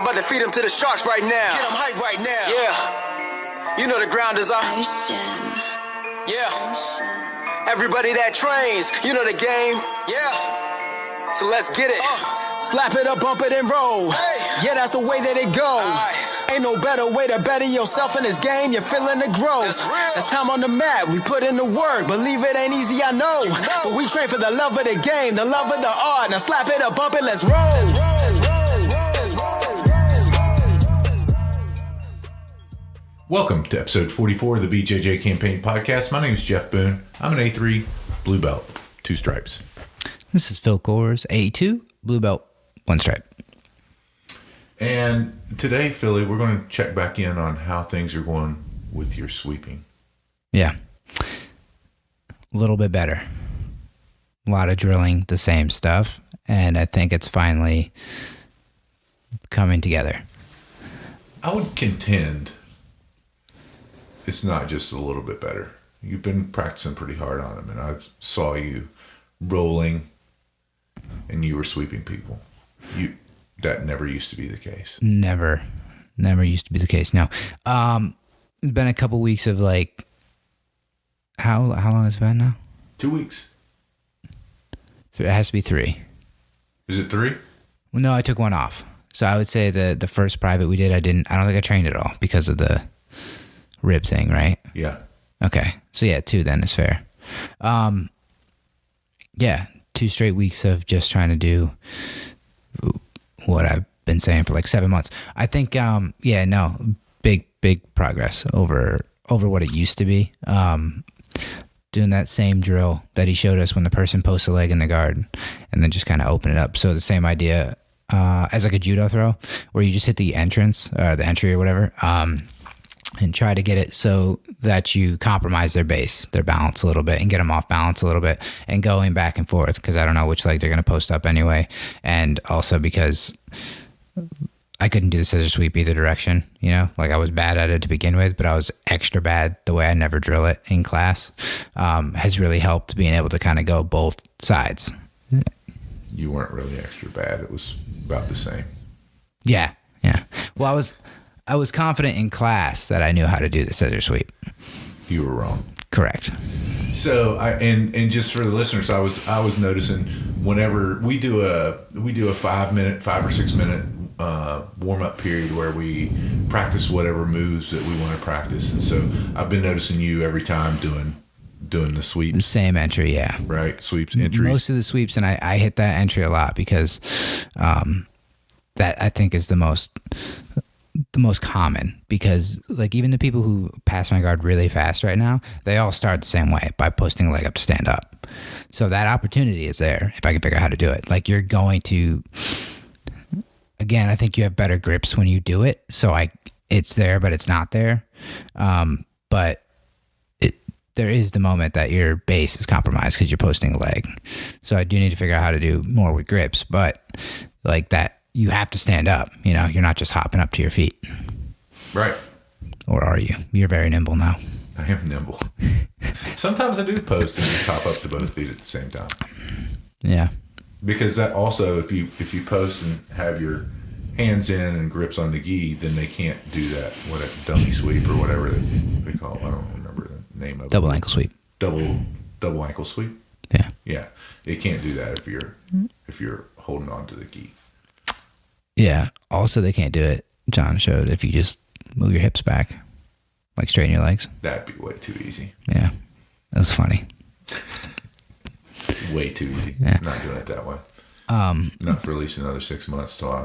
I'm about to feed them to the sharks right now. Get them hype right now. Yeah. You know the ground is up. Yeah. Everybody that trains, you know the game. Yeah. So let's get it. Slap it up, bump it, and roll. Hey. Yeah, that's the way that it goes. Ain't no better way to better yourself in this game. You're feeling the growth. That's time on the mat. We put in the work. Believe it ain't easy, I know. But we train for the love of the game, the love of the art. Now slap it up, bump it, let's roll. Welcome to episode 44 of the BJJ Campaign podcast. My name is Jeff Boone. I'm an A3 blue belt, 2 stripes. This is Phil Coors, A2 blue belt, 1 stripe. And today, Philly, we're going to check back in on how things are going with your sweeping. Yeah. A little bit better. A lot of drilling, the same stuff. And I think it's finally coming together. I would contend it's not just a little bit better. You've been practicing pretty hard on them, and I saw you rolling, and you were sweeping people. That never used to be the case. Never used to be the case. No. It's been a couple weeks of like, how long has it been now? 2 weeks. So it has to be 3. Is it 3? Well, no, I took 1 off. So I would say the first private we did, I don't think I trained at all because of the rib thing, right? Yeah. Okay. So yeah, 2 then is fair. Yeah, 2 straight weeks of just trying to do what I've been saying for like 7 months. I think, big progress over what it used to be. Doing that same drill that he showed us when the person posts a leg in the guard and then just kind of open it up. So the same idea as like a judo throw where you just hit the entrance or the entry or whatever and try to get it so that you compromise their base, their balance a little bit and get them off balance a little bit and going back and forth because I don't know which leg they're going to post up anyway. And also because I couldn't do the scissor sweep either direction, you know, like I was bad at it to begin with, but I was extra bad the way I never drill it in class has really helped being able to kind of go both sides. You weren't really extra bad. It was about the same. Yeah. Well, I was confident in class that I knew how to do the scissor sweep. You were wrong. Correct. So and just for the listeners, I was noticing whenever we do a 5 or 6 minute warm up period where we practice whatever moves that we want to practice, and so I've been noticing you every time doing the sweeps. The same entry, yeah. Right, sweeps, entries. Most of the sweeps, and I hit that entry a lot because that I think is the most common because like even the people who pass my guard really fast right now, they all start the same way by posting a leg up to stand up. So that opportunity is there if I can figure out how to do it. Like you're going to, again, I think you have better grips when you do it. So it's there, but it's not there. But there is the moment that your base is compromised because you're posting a leg. So I do need to figure out how to do more with grips, but like that, you have to stand up, you know, you're not just hopping up to your feet. Right. Or are you? You're very nimble now. I am nimble. Sometimes I do post and just hop up to both feet at the same time. Yeah. Because that also, if you post and have your hands in and grips on the gi, then they can't do that, what a dummy sweep or whatever they call it. I don't remember the name of it. Double ankle sweep. Double ankle sweep? Yeah. Yeah. It can't do that if you're holding on to the gi. Yeah. Also, they can't do it, John showed, if you just move your hips back, like straighten your legs. That'd be way too easy. Yeah. That was funny. Way too easy. Yeah. Not doing it that way. Not for at least another 6 months till I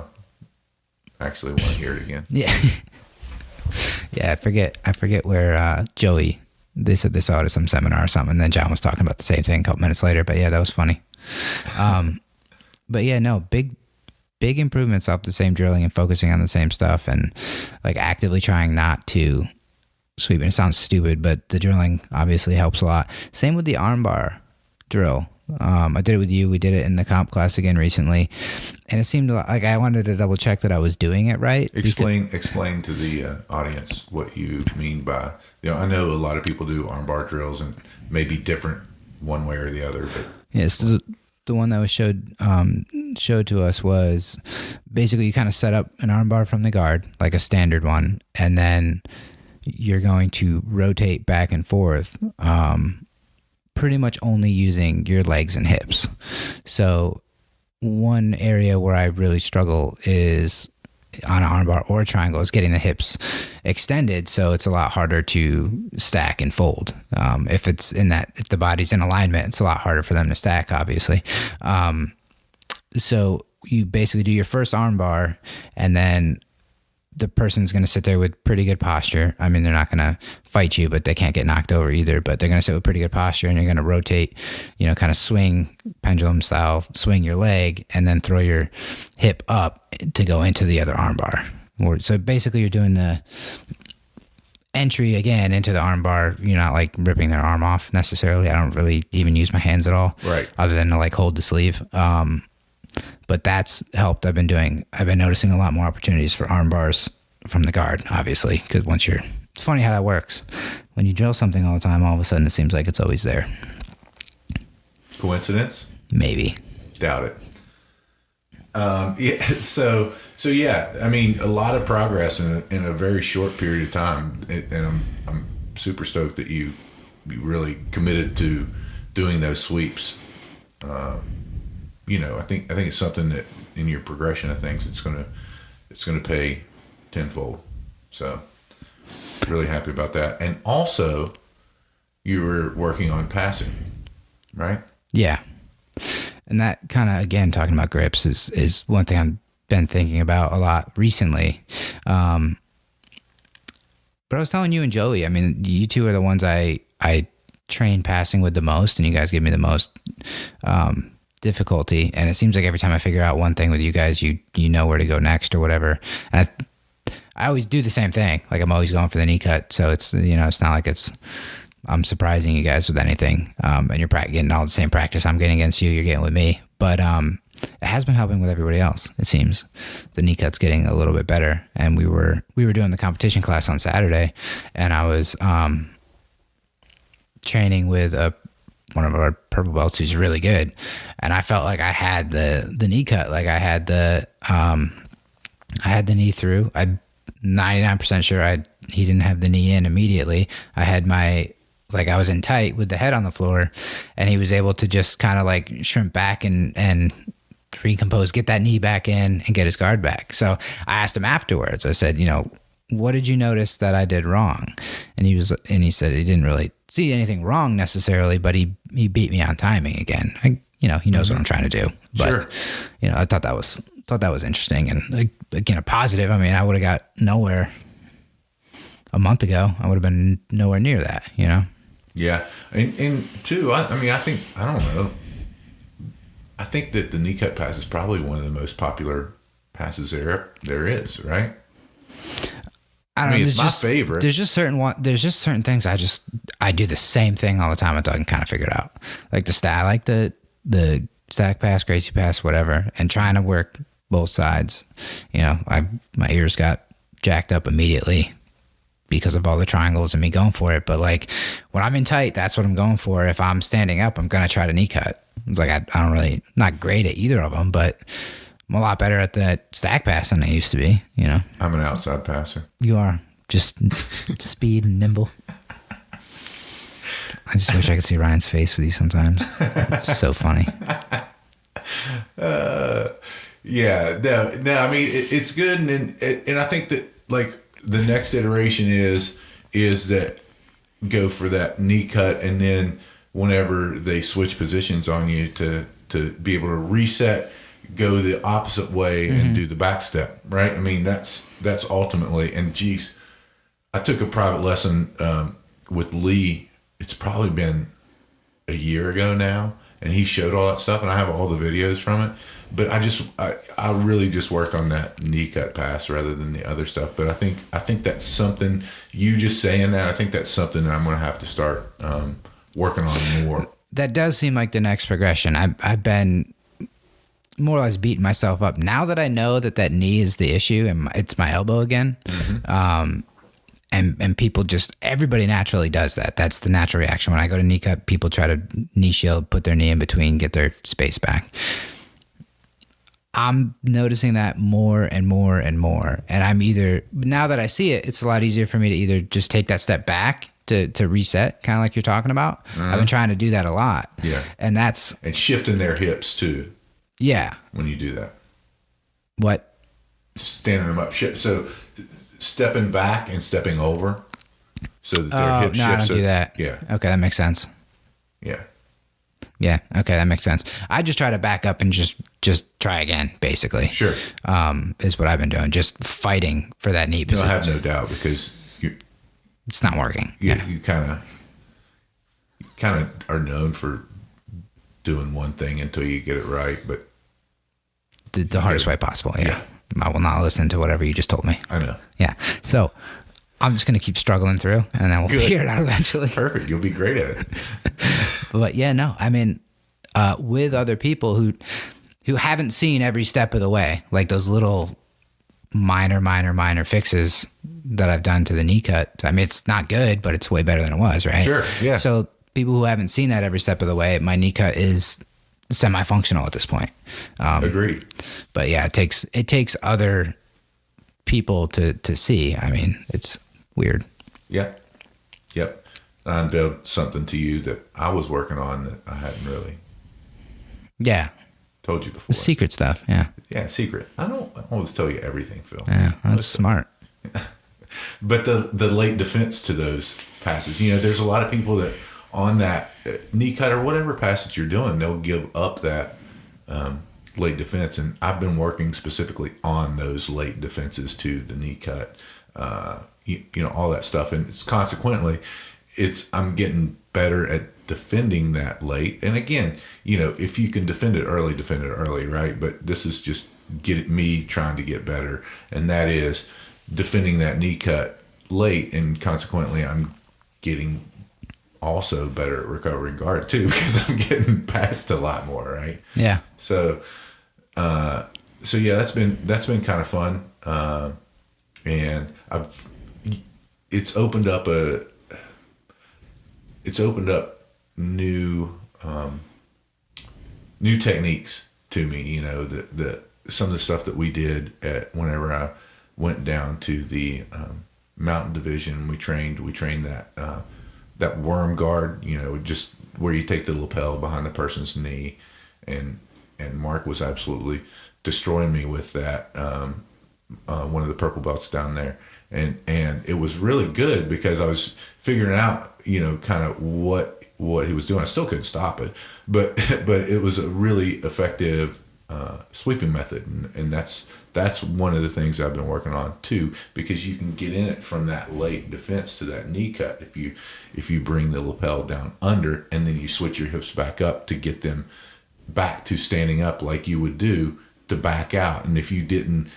actually want to hear it again. Yeah. Yeah, I forget where Joey, they said they saw it at some seminar or something, and then John was talking about the same thing a couple minutes later, but yeah, that was funny. But yeah, no, big improvements off the same drilling and focusing on the same stuff and like actively trying not to sweep. And it sounds stupid, but the drilling obviously helps a lot. Same with the armbar drill. I did it with you. We did it in the comp class again recently, and it seemed like I wanted to double check that I was doing it right. Explain to the audience what you mean by, I know a lot of people do armbar drills and maybe different one way or the other, but yes, the one that was showed showed to us was basically you kind of set up an armbar from the guard, like a standard one, and then you're going to rotate back and forth, pretty much only using your legs and hips. So one area where I really struggle is on an armbar or a triangle is getting the hips extended, so it's a lot harder to stack and fold. If the body's in alignment, it's a lot harder for them to stack, obviously. So you basically do your first armbar, and then the person's going to sit there with pretty good posture. I mean, they're not going to fight you, but they can't get knocked over either. But they're going to sit with pretty good posture, and you're going to rotate, kind of swing pendulum style, swing your leg, and then throw your hip up to go into the other armbar. So basically, you're doing the entry again into the armbar. You're not like ripping their arm off necessarily. I don't really even use my hands at all, right? Other than to like hold the sleeve. But that's helped. I've been noticing a lot more opportunities for arm bars from the guard, obviously, because it's funny how that works. When you drill something all the time, all of a sudden it seems like it's always there. Coincidence? Maybe. Doubt it. Yeah. So yeah, I mean, a lot of progress in a very short period of time, and I'm super stoked that you really committed to doing those sweeps. I think it's something that in your progression of things, it's gonna pay tenfold. So really happy about that. And also, you were working on passing, right? Yeah. And that kind of, again, talking about grips is one thing I've been thinking about a lot recently. But I was telling you and Joey, I mean, you two are the ones I train passing with the most, and you guys give me the most difficulty. And it seems like every time I figure out one thing with you guys, you know where to go next or whatever. And I always do the same thing. Like, I'm always going for the knee cut. So it's, it's not like I'm surprising you guys with anything. And you're getting all the same practice I'm getting against you, you're getting with me. But it has been helping with everybody else, it seems. The knee cut's getting a little bit better. And we were doing the competition class on Saturday, and I was training with one of our purple belts who's really good. And I felt like I had the knee cut. Like, I had the knee through. I'm 99% sure he didn't have the knee in immediately. I had I was in tight with the head on the floor, and he was able to just kind of like shrimp back and recompose, get that knee back in and get his guard back. So I asked him afterwards, I said, what did you notice that I did wrong? And he said he didn't really see anything wrong necessarily, but he beat me on timing again. He knows what I'm trying to do. But, sure. I thought that was interesting, and again, a positive. I mean, I would have got nowhere a month ago. I would have been nowhere near that, Yeah. And two, I don't know. I think that the knee cut pass is probably one of the most popular passes there is, right? I mean, it's my favorite. There's just certain things I do the same thing all the time until I can kind of figure it out. Like the stack pass, Gracie pass, whatever, and trying to work both sides. My ears got jacked up immediately because of all the triangles and me going for it. But like, when I'm in tight, that's what I'm going for. If I'm standing up, I'm gonna try to knee cut. It's like I don't really, not great at either of them, but I'm a lot better at the stack pass than I used to be. I'm an outside passer. You are just speed and nimble. I just wish I could see Ryan's face with you sometimes. It's so funny. Yeah, no. I mean, it's good, and I think that like the next iteration is that go for that knee cut, and then whenever they switch positions on you to be able to reset, go the opposite way and do the back step, right? I mean, that's ultimately, and geez, I took a private lesson with Lee. It's probably been a year ago now, and he showed all that stuff, and I have all the videos from it. But I really just worked on that knee cut pass rather than the other stuff. But I think that's something, you just saying that, I think that's something that I'm going to have to start working on more. That does seem like the next progression. I've been more or less beating myself up now that I know that knee is the issue and it's my elbow again. And people everybody naturally does that. That's the natural reaction. When I go to knee cut, people try to knee shield, put their knee in between, get their space back. I'm noticing that more and more and more. And I'm either, now that I see it, it's a lot easier for me to either just take that step back to reset, kind of like you're talking about. I've been trying to do that a lot. Yeah. And shifting their hips too. Yeah. When you do that. What? Standing them up. So stepping back and stepping over so that their hip shifts. No, I don't do that. Yeah. Okay, that makes sense. Yeah. Yeah. Okay, that makes sense. I just try to back up and just try again, basically. Sure. Is what I've been doing. Just fighting for that knee position. I have no doubt because it's not working. You kind of are known for doing one thing until you get it right, but the hardest way possible. Yeah. I will not listen to whatever you just told me. I know. Yeah. So I'm just going to keep struggling through and then we'll figure it out eventually. Perfect. You'll be great at it. But yeah, no, I mean, with other people who haven't seen every step of the way, like those little minor fixes that I've done to the knee cut. I mean, it's not good, but it's way better than it was, right? Sure. Yeah. So people who haven't seen that every step of the way, my knee cut is semi-functional at this point. Agreed. But yeah, it takes other people to see. I mean, it's weird. Yeah. Yep. I unveiled something to you that I was working on that I hadn't really told you before. The secret stuff. Yeah. Yeah. Secret. I don't always tell you everything, Phil. Yeah. That's smart. But the late defense to those passes, there's a lot of people that on that knee cut or whatever pass that you're doing, they'll give up that late defense. And I've been working specifically on those late defenses to the knee cut, all that stuff. And it's consequently, I'm getting better at defending that late. And again, if you can defend it early, right? But this is just me trying to get better. And that is defending that knee cut late. And consequently, I'm getting also better at recovering guard too, because I'm getting past a lot more, right? Yeah. So yeah, that's been kind of fun. And it's opened up new techniques to me, the some of the stuff that we did whenever I went down to the mountain division. We trained that worm guard, just where you take the lapel behind the person's knee, and Mark was absolutely destroying me with that. One of the purple belts down there, and it was really good because I was figuring out, kind of what he was doing. I still couldn't stop it, but it was a really effective sweeping method, and that's one of the things I've been working on too, because you can get in it from that late defense to that knee cut if you bring the lapel down under and then you switch your hips back up to get them back to standing up like you would do to back out. And if you didn't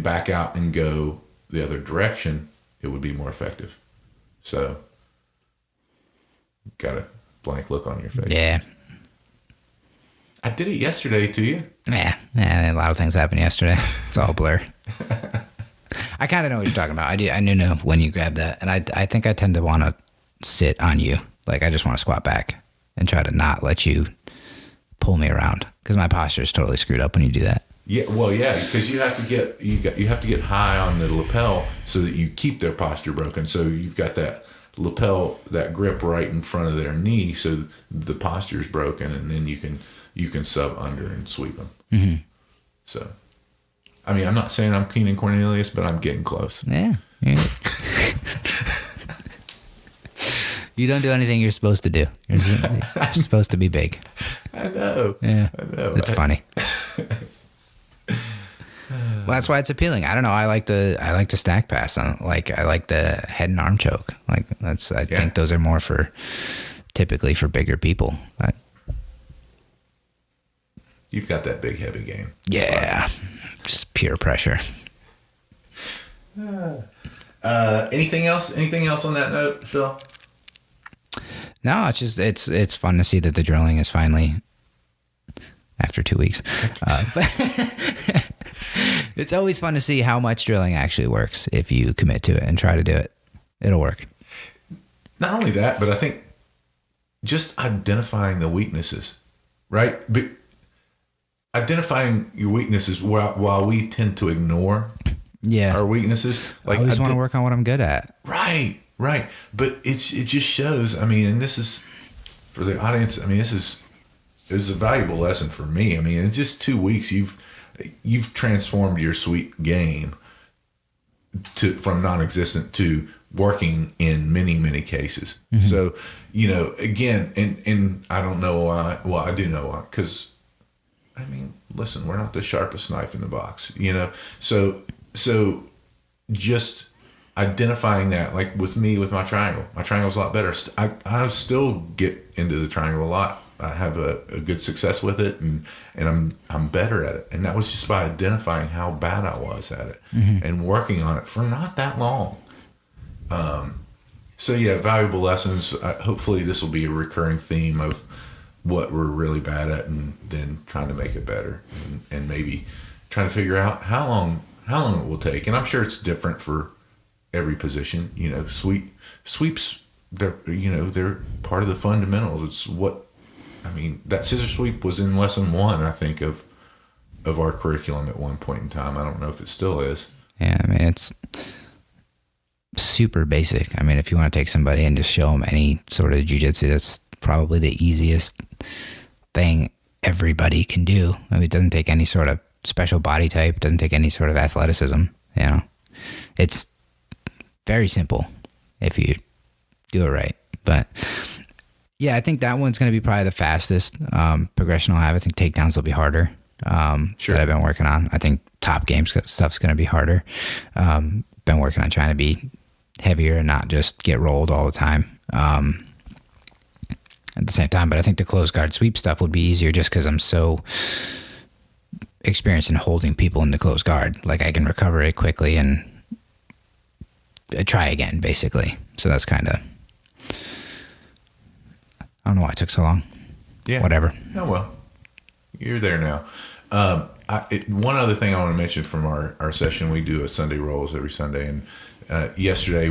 back out and go the other direction, it would be more effective. So, got a blank look on your face. Yeah. I did it yesterday to you. Yeah, a lot of things happened yesterday. It's all blur. I kind of know what you're talking about. I knew when you grabbed that, and I think I tend to want to sit on you. Like I just want to squat back and try to not let you pull me around, because my posture is totally screwed up when you do that. Yeah, well, yeah, because you have to get high on the lapel so that you keep their posture broken. So you've got that lapel, that grip right in front of their knee, so the posture is broken, and then you can sub under and sweep them. Mm-hmm. So, I mean, I'm not saying I'm Keenan Cornelius, but I'm getting close. Yeah. You don't do anything you're supposed to do. You're supposed to be big. I know. Yeah. I know. It's funny. Well, that's why it's appealing. I don't know. I like the stack pass. I like the head and arm choke. Like I think those are more typically for bigger people. You've got that big heavy game. Yeah. Just pure pressure. Anything else on that note, Phil? No, it's just it's fun to see that the drilling is finally, after 2 weeks. But it's always fun to see how much drilling actually works if you commit to it and try to do it. It'll work. Not only that, but I think just identifying the weaknesses, right? But identifying your weaknesses while we tend to ignore our weaknesses. Like I always want to work on what I'm good at. Right. But it just shows, I mean, and this is for the audience, I mean, this is a valuable lesson for me. I mean, in just 2 weeks, you've transformed your sweep game from non-existent to working in many, many cases. Mm-hmm. So, again, and I don't know why. Well, I do know why, because I mean, listen, we're not the sharpest knife in the box, So just identifying that, like with me, with my triangle's a lot better. I still get into the triangle a lot. I have a good success with it, and I'm better at it. And that was just by identifying how bad I was at it and working on it for not that long. So yeah, valuable lessons. Hopefully this will be a recurring theme of what we're really bad at, and then trying to make it better, and maybe trying to figure out how long it will take. And I'm sure it's different for every position. Sweeps, they're part of the fundamentals. It's that scissor sweep was in lesson 1, I think, of our curriculum at one point in time. I don't know if it still is. Yeah, I mean, it's super basic. I mean, if you want to take somebody and just show them any sort of jiu-jitsu, that's probably the easiest thing everybody can do. I mean, it doesn't take any sort of special body type. It doesn't take any sort of athleticism. It's very simple if you do it right. But yeah, I think that one's going to be probably the fastest progression I'll have. I think takedowns will be harder. That I've been working on. I think top game stuff's going to be harder. Been working on trying to be heavier and not just get rolled all the time. At the same time, but I think the closed guard sweep stuff would be easier just because I'm so experienced in holding people in the closed guard. Like I can recover it quickly and try again, basically. So that's kind of, I don't know why it took so long. Yeah. Whatever. Oh, well, you're there now. One other thing I want to mention from our session, we do a Sunday rolls every Sunday. And yesterday,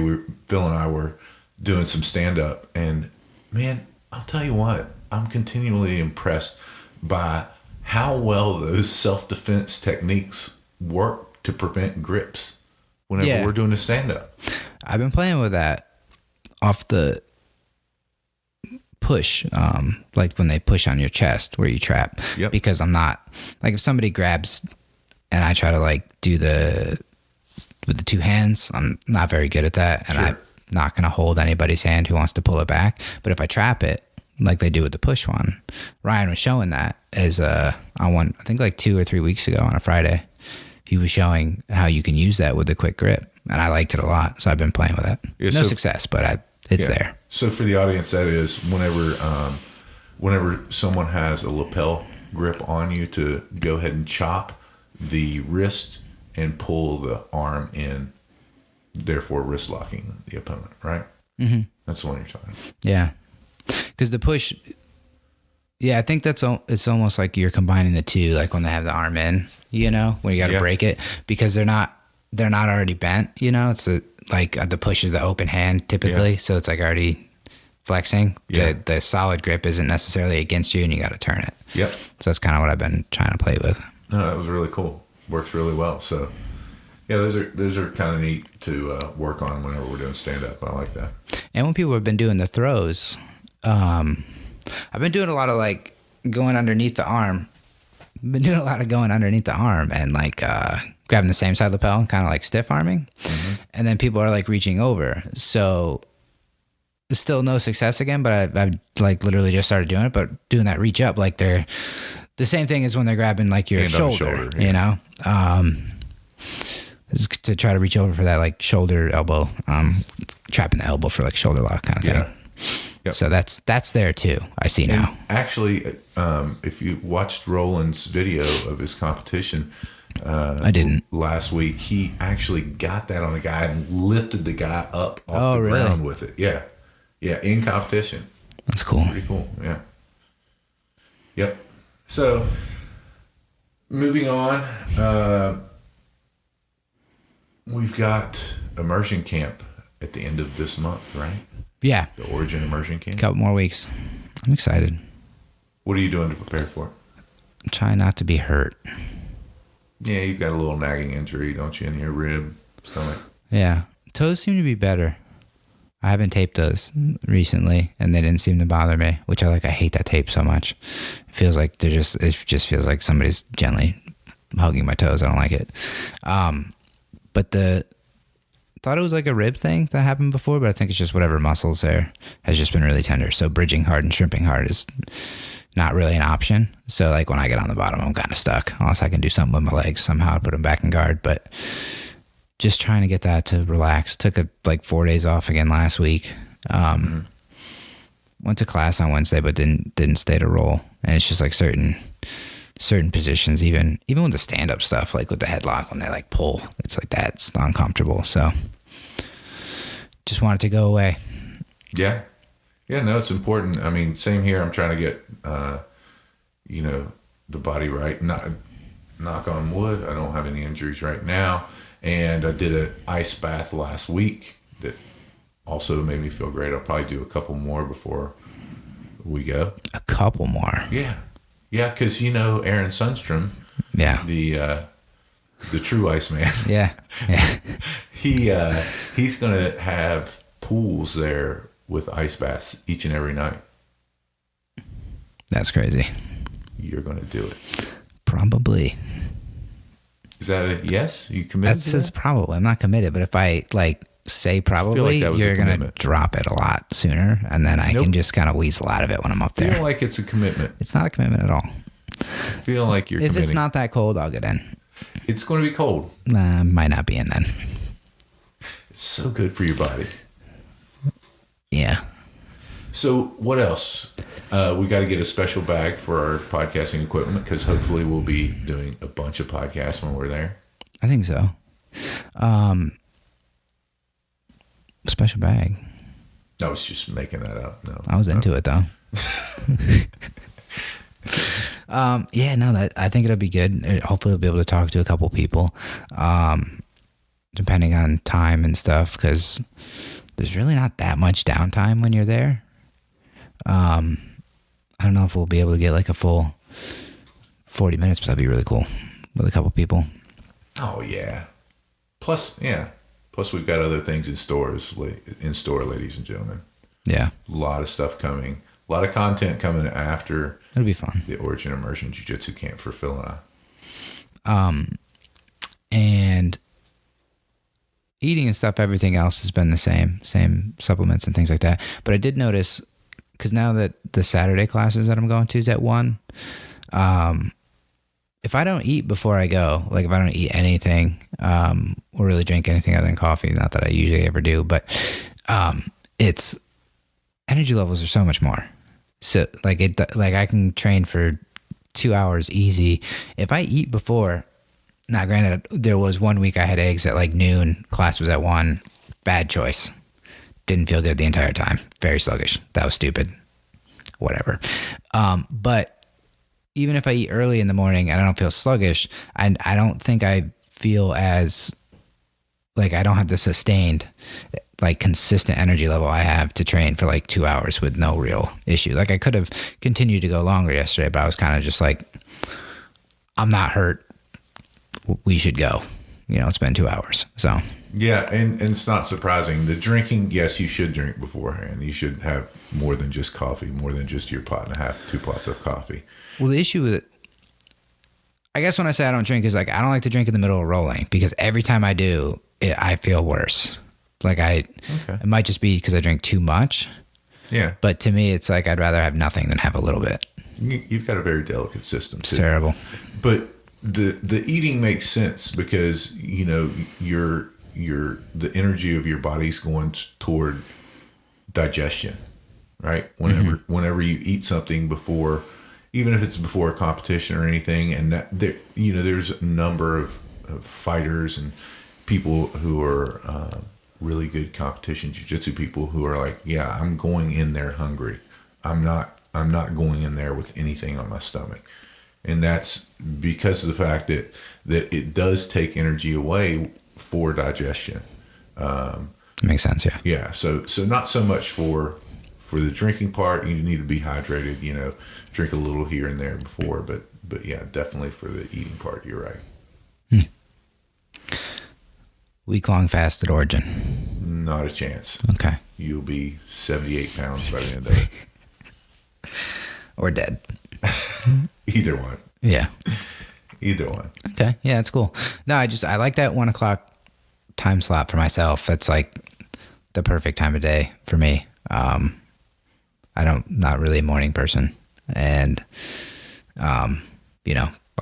Phil and I were doing some stand-up. And, man, I'll tell you what, I'm continually impressed by how well those self-defense techniques work to prevent grips whenever we're doing a stand-up. I've been playing with that off the push, like when they push on your chest where you trap. Yep. Because I'm not, like if somebody grabs and I try to like do with the 2 hands, I'm not very good at that. And I'm not going to hold anybody's hand who wants to pull it back. But if I trap it, like they do with the push one, Ryan was showing that as on one, I think like 2 or 3 weeks ago on a Friday. He was showing how you can use that with the quick grip, and I liked it a lot. So I've been playing with it. Yeah, no success, but it's there. So for the audience, that is whenever someone has a lapel grip on you, to go ahead and chop the wrist and pull the arm in, therefore wrist locking the opponent, right? Mm-hmm. That's the one you're talking about. Yeah. Because the push, I think it's almost like you're combining the two, like when they have the arm in, when you got to break it, because they're not already bent, it's like the push is the open hand typically, so it's like already flexing. The solid grip isn't necessarily against you, and you got to turn it. Yep. So that's kind of what I've been trying to play with. No, that was really cool. Works really well. So yeah, those are kind of neat to work on whenever we're doing stand up. I like that. And when people have been doing the throws, I've been doing a lot of like going underneath the arm. Been doing a lot of going underneath the arm and like grabbing the same side lapel and kind of like stiff arming. Mm-hmm. And then people are like reaching over. So still no success again, but I've like literally just started doing it, but doing that reach up, like they're the same thing as when they're grabbing like your shoulder, to try to reach over for that like shoulder elbow, trapping the elbow for like shoulder lock kind of thing. Yep. So that's there too. I see now. And actually, if you watched Roland's video of his competition, I didn't last week. He actually got that on a guy and lifted the guy up off the ground with it. Yeah, in competition. That's cool. Pretty cool. Yeah. Yep. So, moving on, we've got Immersion Camp at the end of this month, right? Yeah. The Origin Immersion Camp. A couple more weeks. I'm excited. What are you doing to prepare for it? try not to be hurt. Yeah, you've got a little nagging injury, don't you, in your rib, stomach? Yeah. Toes seem to be better. I haven't taped those recently, and they didn't seem to bother me, which I hate that tape so much. It feels like it just feels like somebody's gently hugging my toes. I don't like it. But thought it was like a rib thing that happened before, but I think it's just whatever muscles there has just been really tender. So bridging hard and shrimping hard is not really an option. So like when I get on the bottom, I'm kind of stuck unless I can do something with my legs somehow to put them back in guard. But just trying to get that to relax. Took 4 days off again last week. Went to class on Wednesday, but didn't stay to roll. And it's just like certain positions, even with the stand up stuff, like with the headlock when they pull, it's like that's uncomfortable. So just want it to go away. Yeah. Yeah, no, it's important. I mean, same here. I'm trying to get, the body right. Knock on wood. I don't have any injuries right now. And I did an ice bath last week that also made me feel great. I'll probably do a couple more before we go. A couple more? Yeah. Yeah, because Aaron Sundstrom. Yeah. The true Iceman. Yeah. He's going to have pools there with ice baths each and every night. That's crazy. You're going to do it. Probably. Is that a yes? You committed? That says probably. I'm not committed, but if I say probably, you're going to drop it a lot sooner, and then I can just kind of weasel out of it when I'm up there. I feel like it's a commitment. It's not a commitment at all. I feel like you're If it's not that cold, I'll get in. It's going to be cold. Might not be in then. It's so good for your body. Yeah. So what else? We got to get a special bag for our podcasting equipment because hopefully we'll be doing a bunch of podcasts when we're there. I think so. Special bag. I was just making that up. No, I was into it though. I think it'll be good. Hopefully we'll be able to talk to a couple people, depending on time and stuff, because there's really not that much downtime when you're there. I don't know if we'll be able to get a full 40 minutes, but that'd be really cool with a couple people. Oh yeah. Plus we've got other things in store, ladies and gentlemen. Yeah. A lot of stuff coming. A lot of content coming after. It'll be fun. The Origin Immersion Jiu-Jitsu camp for Phil and I. And eating and stuff, everything else has been the same supplements and things like that. But I did notice, because now that the Saturday classes that I'm going to is at 1, if I don't eat before I go, if I don't eat anything, or really drink anything other than coffee, not that I usually ever do, but it's energy levels are so much more. So I can train for 2 hours easy. If I eat before, now granted, there was 1 week I had eggs at noon, class was at 1, bad choice. Didn't feel good the entire time. Very sluggish. That was stupid. Whatever. But even if I eat early in the morning and I don't feel sluggish, I don't think I feel as I don't have the sustained consistent energy level I have to train for 2 hours with no real issue. I could have continued to go longer yesterday, but I was kind of just I'm not hurt. We should go. It's been 2 hours. So yeah, and it's not surprising. The drinking, yes, you should drink beforehand. You should have more than just coffee, more than just your pot and a half, 2 pots of coffee. Well, the issue with it, I guess when I say I don't drink is I don't like to drink in the middle of rolling, because every time I do, I feel worse. It might just be because I drink too much. Yeah. But to me, it's I'd rather have nothing than have a little bit. You've got a very delicate system too. It's terrible. But the eating makes sense because the energy of your body's going toward digestion, right? Whenever you eat something before, even if it's before a competition or anything, and there's a number of fighters and people who are really good competition jiu-jitsu people who are I'm going in there hungry. I'm not going in there with anything on my stomach. And that's because of the fact that it does take energy away for digestion. Makes sense, yeah. Yeah, so not so much for the drinking part. You need to be hydrated, drink a little here and there before, But yeah, definitely for the eating part, you're right. Week-long fast at Origin. Not a chance. Okay. You'll be 78 pounds by the end of it. Or dead. Either one. Yeah. Either one. Okay. Yeah, that's cool. No, I like that 1 o'clock time slot for myself. That's like the perfect time of day for me. Not really a morning person. And, I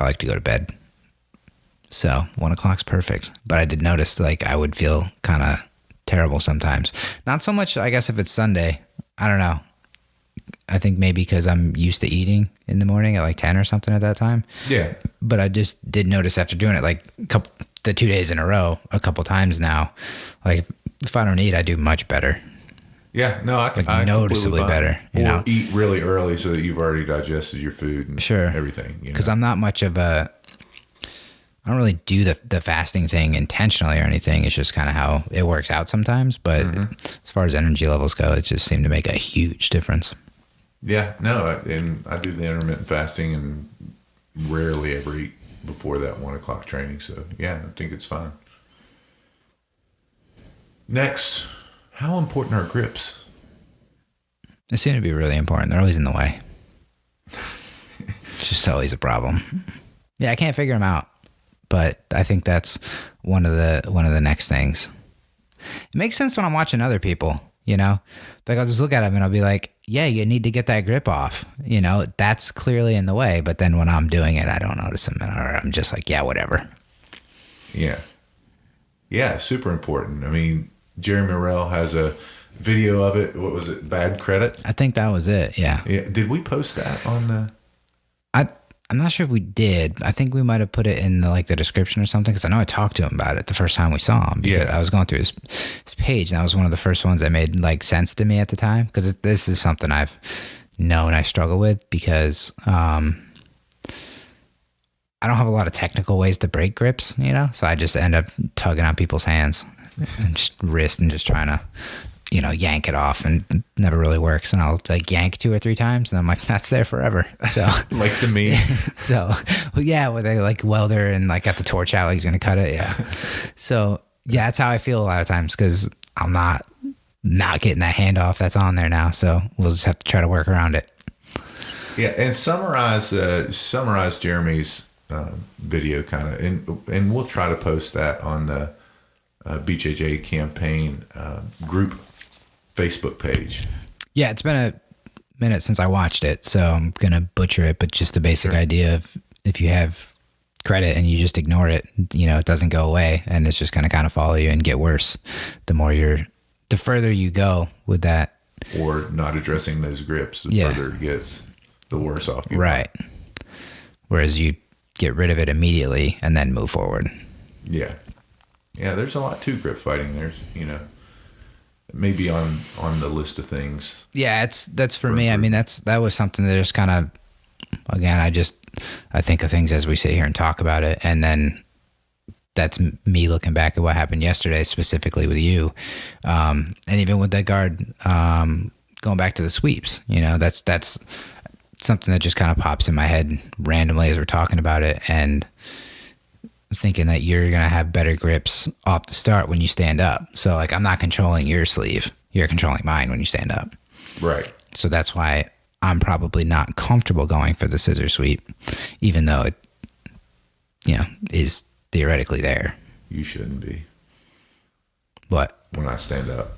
like to go to bed. So 1 o'clock's perfect. But I did notice like I would feel kind of terrible sometimes. Not so much, I guess, if it's Sunday. I don't know. I think maybe because I'm used to eating in the morning at like 10 or something at that time. Yeah. But I just did notice after doing it like the 2 days in a row, a couple times now, like if I don't eat, I do much better. Yeah, no, I noticeably better. Or eat really early so that you've already digested your food and everything. Because I'm not much of I don't really do the fasting thing intentionally or anything. It's just kind of how it works out sometimes. But as far as energy levels go, it just seemed to make a huge difference. Yeah, no, and I do the intermittent fasting and rarely ever eat before that 1 o'clock training. So yeah, I think it's fine. Next, how important are grips? They seem to be really important. They're always in the way. It's just always a problem. Yeah, I can't figure them out, but I think that's one of the next things. It makes sense when I'm watching other people, like I'll just look at them and I'll be like, yeah, you need to get that grip off. That's clearly in the way. But then when I'm doing it, I don't notice them, or I'm just like, yeah, whatever. Yeah. Yeah, super important. I mean, Jerry Morrell has a video of it. What was it? Bad Credit? I think that was it. Yeah. Yeah. Did we post that on the? I'm not sure if we did. I think we might have put it in the description or something, because I know I talked to him about it the first time we saw him. Yeah. I was going through his page, and that was one of the first ones that made sense to me at the time, because this is something I've known I struggle with, because I don't have a lot of technical ways to break grips, so I just end up tugging on people's hands and just wrist and just trying to yank it off, and it never really works. And I'll yank 2 or 3 times, and I'm like, that's there forever. So like the meat. So yeah, where they welder and got the torch out, he's gonna cut it. Yeah. So yeah, that's how I feel a lot of times, because I'm not getting that handoff that's on there now. So we'll just have to try to work around it. Yeah, and summarize Jeremy's video kind of, and we'll try to post that on the BJJ Campaign group Facebook page. Yeah, it's been a minute since I watched it, so I'm gonna butcher it, but just the basic idea of, if you have credit and you just ignore it, it doesn't go away, and it's just gonna kind of follow you and get worse the further you go with that. Or not addressing those grips, the further it gets, the worse off you are. Whereas you get rid of it immediately and then move forward. Yeah. Yeah, there's a lot to grip fighting. There's, maybe on the list of things. Yeah, that's for me. I mean, that was something that just kind of, again, I think of things as we sit here and talk about it, and then that's me looking back at what happened yesterday, specifically with you, and even with that guard, going back to the sweeps. That's something that just kind of pops in my head randomly as we're talking about it, and thinking that you're going to have better grips off the start when you stand up. So I'm not controlling your sleeve. You're controlling mine when you stand up. Right. So that's why I'm probably not comfortable going for the scissor sweep, even though it, is theoretically there. You shouldn't be. What? When I stand up.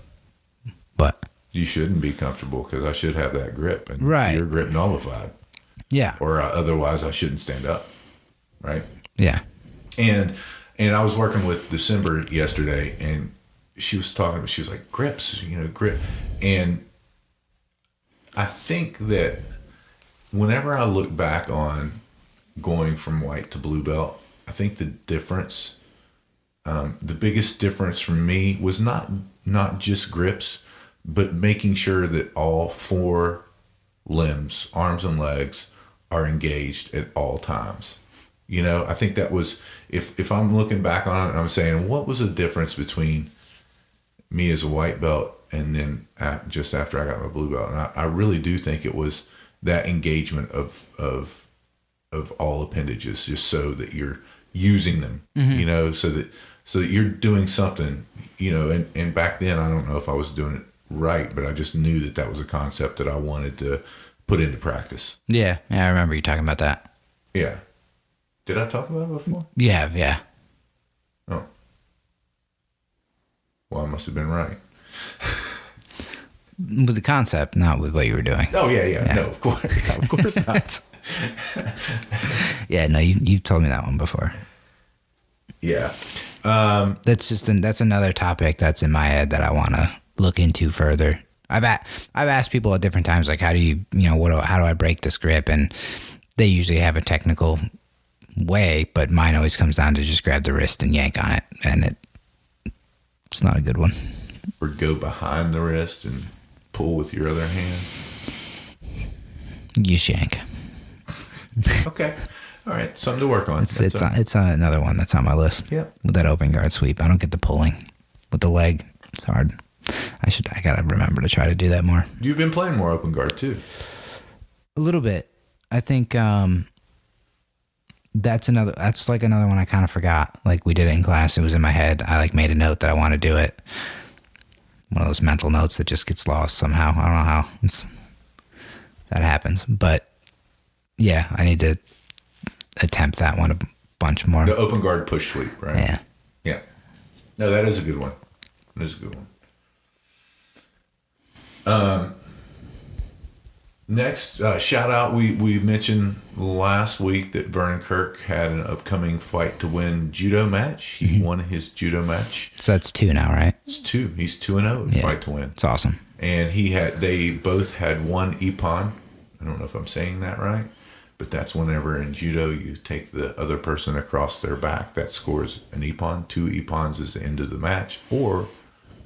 What? You shouldn't be comfortable, because I should have that grip, and your grip nullified. Yeah. Or otherwise I shouldn't stand up. Right? Yeah. And I was working with December yesterday, and she was like, grips, grip. And I think that whenever I look back on going from white to blue belt, I think the difference, the biggest difference for me was not just grips, but making sure that all 4 limbs, arms and legs, are engaged at all times. I think that was, if I'm looking back on it, I'm saying, what was the difference between me as a white belt and then just after I got my blue belt? And I really do think it was that engagement of of all appendages, just so that you're using them, Mm-hmm. you know, so that you're doing something, you know, and back then, I don't know if I was doing it right, but I just knew that was a concept that I wanted to put into practice. Yeah. I remember you talking about that. Yeah. Did I talk about it before? Yeah. Oh. Well, I must have been right. With the concept, not with what you were doing. Oh, yeah. No, of course. Yeah, of course not. Yeah, no, you told me that one before. Yeah. That's another topic that's in my head that I want to look into further. I've asked people at different times, like, how do I break this grip? And they usually have a technical way, but mine always comes down to just grab the wrist and yank on it. And it's not a good one. Or go behind the wrist and pull with your other hand. You shank. Okay. All right. Something to work on. It's another one that's on my list. Yep. With that open guard sweep. I don't get the pulling with the leg. It's hard. I gotta remember to try to do that more. You've been playing more open guard too. A little bit. I think that's like another one I kind of forgot. Like, we did it in class. It was in my head. I like made a note that I want to do it. One of those mental notes that just gets lost somehow. I don't know how that happens, but yeah, I need to attempt that one a bunch more. The open guard push sweep, right? Yeah. Yeah. No, that is a good one. That is a good one. Next, shout out. We mentioned last week that Vernon Kirk had an upcoming fight to win judo match. He won his judo match. So that's 2 now, right? It's 2. He's 2-0 in fight to win. It's awesome. And they both had 1 ippon. I don't know if I'm saying that right, but that's whenever in judo you take the other person across their back. That scores an ippon. 2 ippons is the end of the match, or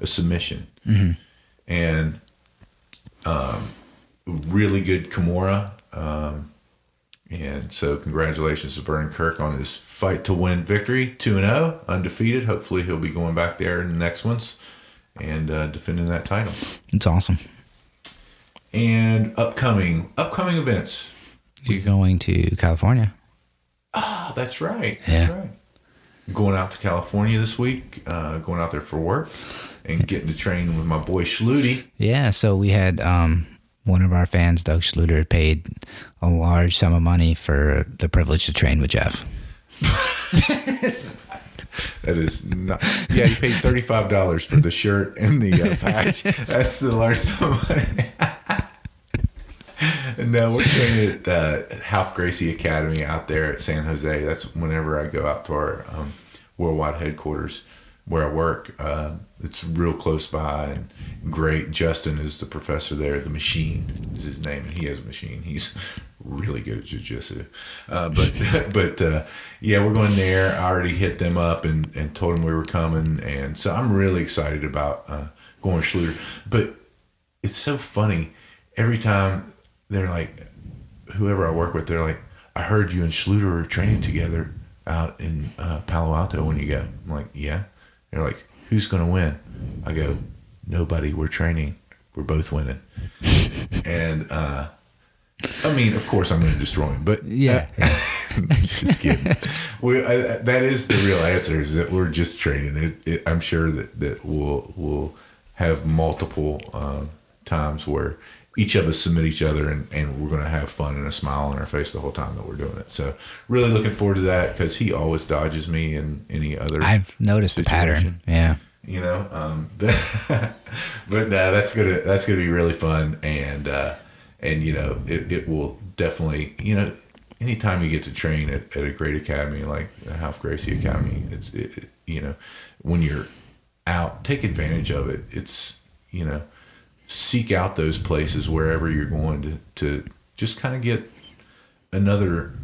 a submission. Mm-hmm. And really good Kimura. And so congratulations to Vernon Kirk on his fight to win victory. 2-0, undefeated. Hopefully he'll be going back there in the next ones and defending that title. It's awesome. And upcoming events. You're going to California. Oh, that's right. Yeah. That's right. Going out to California this week, going out there for work and getting to train with my boy Schluty. Yeah, so we had one of our fans, Doug Schluter, paid a large sum of money for the privilege to train with Jeff. That is not. Yeah, he paid $35 for the shirt and the patch. That's the large sum of money. No, we're training at Half Gracie Academy out there at San Jose. That's whenever I go out to our worldwide headquarters where I work. It's real close by and great. Justin is the professor there. The Machine is his name, and he has a machine. He's really good at jiu-jitsu. But yeah, we're going there. I already hit them up and told them we were coming, and so I'm really excited about going with Schluter. But it's so funny. Every time they're like, whoever I work with, they're like, I heard you and Schluter are training together out in Palo Alto when you go. I'm like, yeah. They're like, who's going to win? I go, nobody. We're training. We're both winning. And I mean, of course, I'm going to destroy him. But yeah, just kidding. That is the real answer. Is that we're just training. I'm sure that we'll have multiple times where each of us submit each other, and we're going to have fun and a smile on our face the whole time that we're doing it. So really looking forward to that, because he always dodges me in any other I've noticed situation. The pattern. Yeah. You know, but no, that's gonna be really fun, and you know, it will definitely, you know, anytime you get to train at a great academy like the Half Gracie Academy, it you know, when you're out, take advantage of it. It's, you know, seek out those places wherever you're going to just kind of get another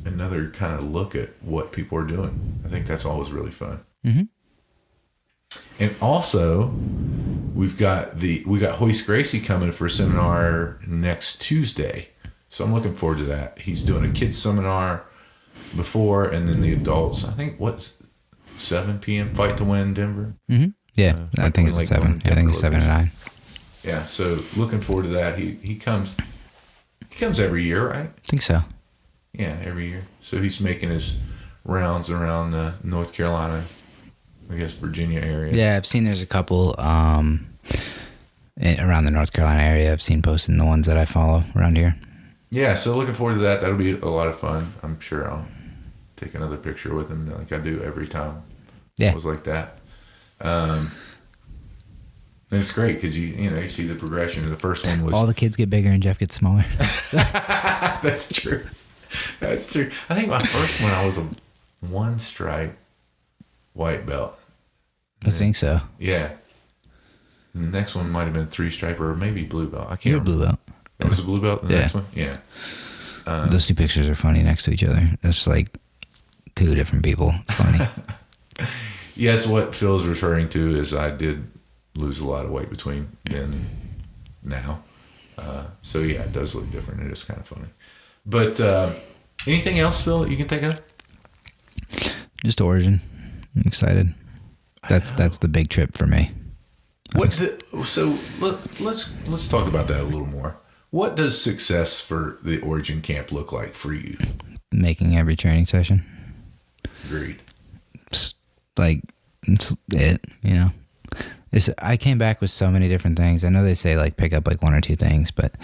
kind of look at what people are doing. I think that's always really fun. Mm-hmm. And also, we got Hoist Gracie coming for a seminar next Tuesday, so I'm looking forward to that. He's doing a kids seminar before, and then the adults. I think 7 p.m. Fight to Win Denver. Mm-hmm. Yeah, I think it's 7. I think it's 7 and 9. Yeah, so looking forward to that. He comes every year, right? I think so. Yeah, every year. So he's making his rounds around North Carolina, I guess Virginia area. Yeah, I've seen there's a couple around the North Carolina area. I've seen posted in the ones that I follow around here. Yeah, so looking forward to that. That'll be a lot of fun. I'm sure I'll take another picture with him like I do every time. Yeah. It was like that. And it's great because you see the progression. The first one was all the kids get bigger and Jeff gets smaller. That's true. That's true. I think my first one I was a 1-stripe white belt. I think so. Yeah. And the next one might have been 3-stripe or maybe blue belt. I can't You're a remember. blue belt. It was a blue belt. The next one. Yeah. Those two pictures are funny next to each other. It's like two different people. It's funny. Yes, what Phil's referring to is I did lose a lot of weight between then and now. So yeah, it does look different. It is kind of funny. But anything else, Phil, you can think of? Just Origin. I'm excited. That's the big trip for me. So let's talk about that a little more. What does success for the Origin camp look like for you? Making every training session. Agreed. It's it, I came back with so many different things. I know they say like pick up like one or two things, but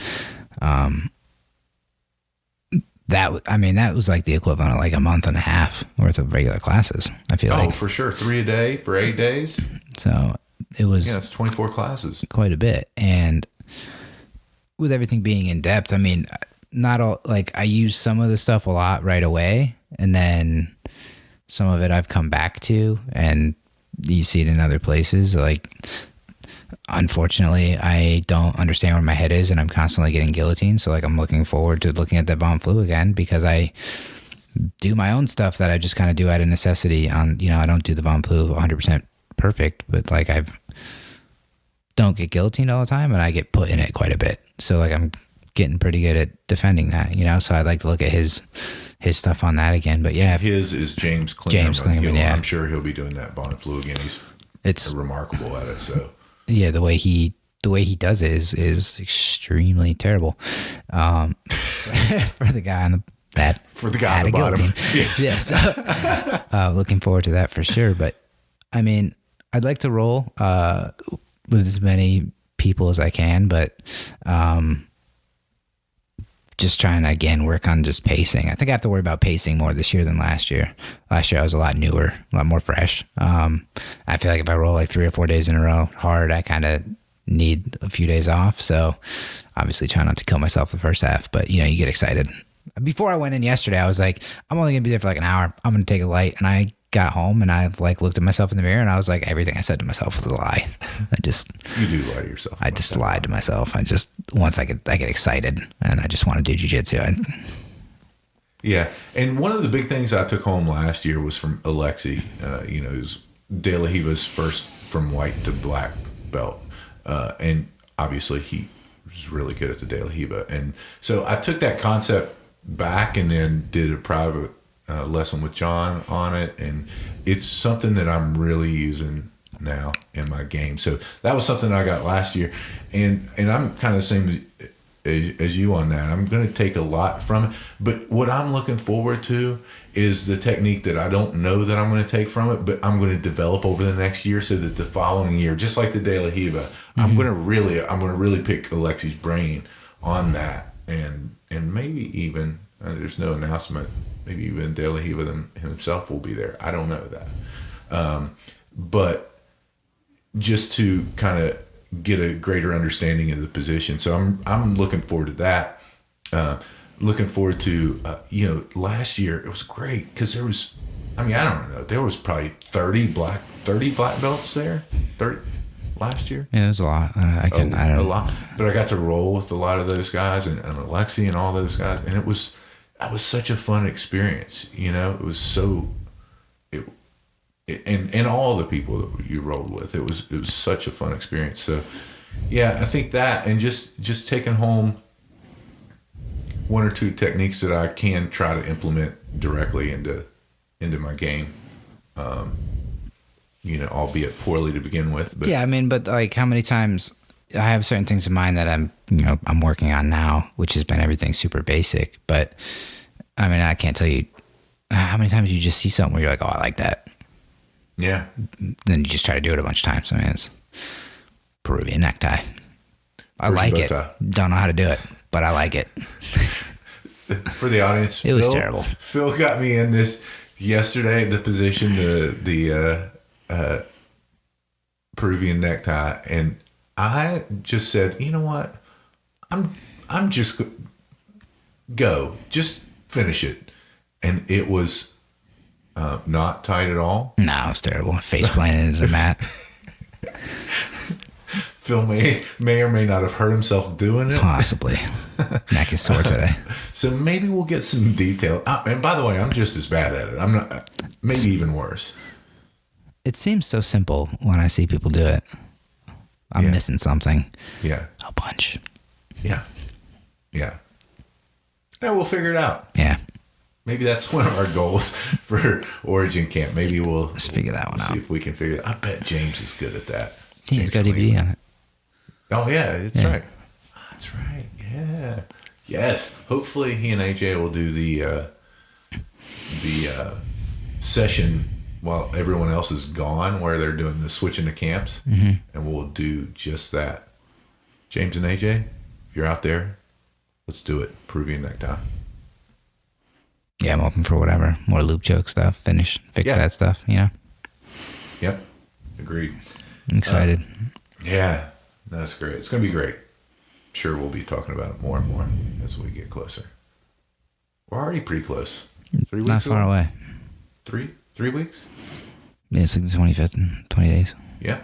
that was like the equivalent of like a month and a half worth of regular classes. I feel like. Oh, for sure. 3 a day for 8 days. So it was. Yeah, it's 24 classes. Quite a bit. And with everything being in depth, I mean, not all, like I use some of the stuff a lot right away. And then some of it I've come back to and you see it in other places. Like, unfortunately, I don't understand where my head is and I'm constantly getting guillotined. So like I'm looking forward to looking at that Von Flu again because I do my own stuff that I just kind of do out of necessity on, I don't do the Von Flu 100% perfect, but like don't get guillotined all the time and I get put in it quite a bit. So like I'm getting pretty good at defending that, so I'd like to look at his stuff on that again. But yeah, his is James Klingerman. Yeah, I'm sure he'll be doing that Von Flu again. It's remarkable at it. So yeah, the way he does it is extremely terrible. For the guy on the bottom. Yeah. So, looking forward to that for sure. But I mean, I'd like to roll with as many people as I can, but just trying to, again, work on just pacing. I think I have to worry about pacing more this year than last year. Last year I was a lot newer, a lot more fresh. I feel like if I roll like 3 or 4 days in a row hard, I kind of need a few days off. So obviously try not to kill myself the first half, but you get excited. Before I went in yesterday, I was like, I'm only gonna be there for like an hour. I'm gonna take a light. And I got home and I like looked at myself in the mirror and I was like, everything I said to myself was a lie. You do lie to yourself. I just lied to myself. Once I get excited and I just want to do jiu-jitsu. Yeah. And one of the big things I took home last year was from Alexi, it was De La Riva's first from white to black belt. And obviously he was really good at the De La Riva. And so I took that concept back and then did a private lesson with John on it, and it's something that I'm really using now in my game. So that was something I got last year, and I'm kind of the same as you on that. I'm going to take a lot from it, but what I'm looking forward to is the technique that I don't know that I'm going to take from it, but I'm going to develop over the next year so that the following year, just like the De La Riva, I'm going to really pick Alexi's brain on that, and maybe even there's no announcement. Maybe even De La Riva himself will be there. I don't know that. But just to kind of get a greater understanding of the position. So I'm looking forward to that. Looking forward to, last year it was great because there was, I don't know, there was probably 30 black belts there. 30 last year. Yeah, there's a lot. I don't know. A lot. But I got to roll with a lot of those guys and Alexi and all those guys. And that was such a fun experience, It was so, and all the people that you rolled with, it was such a fun experience. So, yeah, I think that, and just taking home 1 or 2 techniques that I can try to implement directly into my game, albeit poorly to begin with. But yeah, but like how many times I have certain things in mind that I'm working on now, which has been everything super basic, but I mean, I can't tell you how many times you just see something where you're like, oh, I like that. Yeah. Then you just try to do it a bunch of times. I mean, it's Peruvian necktie. I like it. Don't know how to do it, but I like it. For the audience, it was terrible. Phil got me in this yesterday, the position, the Peruvian necktie, and I just said, you know what? I'm just just finish it. And it was not tight at all. No, it was terrible. Face planted into the mat. Phil may or may not have hurt himself doing it. Possibly. Neck is sore today. So maybe we'll get some detail. And by the way, I'm just as bad at it. I'm not, maybe even worse. It seems so simple when I see people do it. I'm missing something. Yeah. A bunch. Yeah. Yeah. And we'll figure it out. Yeah. Maybe that's one of our goals for Origin Camp. Maybe let's figure that one out. See if we can figure it out. I bet James is good at that. Yeah, he's got a DVD on it. Oh, yeah, that's right. That's right. Yeah. Yes. Hopefully he and AJ will do the session while everyone else is gone, where they're doing the switching to camps, and we'll do just that. James and AJ, if you're out there, let's do it. Peruvian necktie. Yeah, I'm open for whatever. More loop choke stuff. Fix that stuff, you know? Yep. Agreed. I'm excited. Yeah. That's great. It's going to be great. Sure, we'll be talking about it more and more as we get closer. We're already pretty close. 3 weeks Not far away. 3 weeks? Yeah, it's like the 25th in 20 days. Yeah.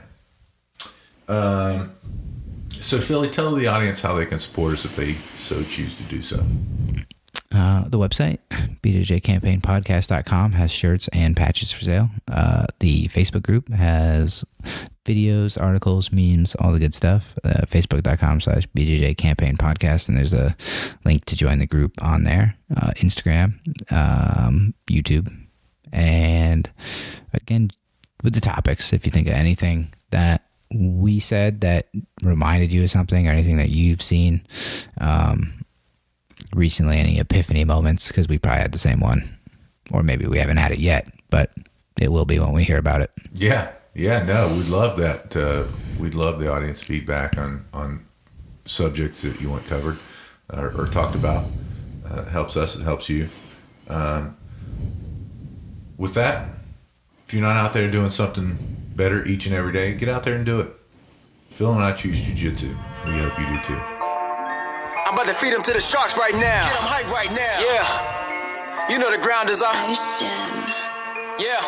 So, Philly, tell the audience how they can support us if they so choose to do so. The website, BJJCampaignPodcast.com, has shirts and patches for sale. The Facebook group has videos, articles, memes, all the good stuff. Facebook.com/BJJCampaignPodcast, and there's a link to join the group on there. Instagram, YouTube, and again, with the topics, if you think of anything that we said that reminded you of something, or anything that you've seen recently, any epiphany moments, because we probably had the same one, or maybe we haven't had it yet, but it will be when we hear about it. No, we'd love that. We'd love the audience feedback on subjects that you want covered or talked about. It helps us, it helps you. With that, if you're not out there doing something better each and every day, get out there and do it. Phil and I choose Jiu-Jitsu. We hope you do too. I'm about to feed him to the sharks right now. Get him hype right now. Yeah. You know the ground is up. Yeah.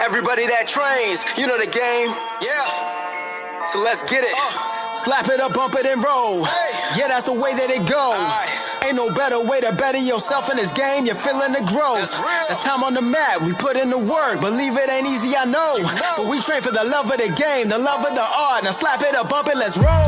Everybody that trains, you know the game. Yeah. So let's get it. Slap it up, bump it, and roll. Hey. Yeah, that's the way that it goes. Ain't no better way to better yourself in this game. You're feeling the growth. That's time on the mat. We put in the work. Believe it ain't easy, I know. But we train for the love of the game, the love of the art. Now slap it up, bump it, let's roll.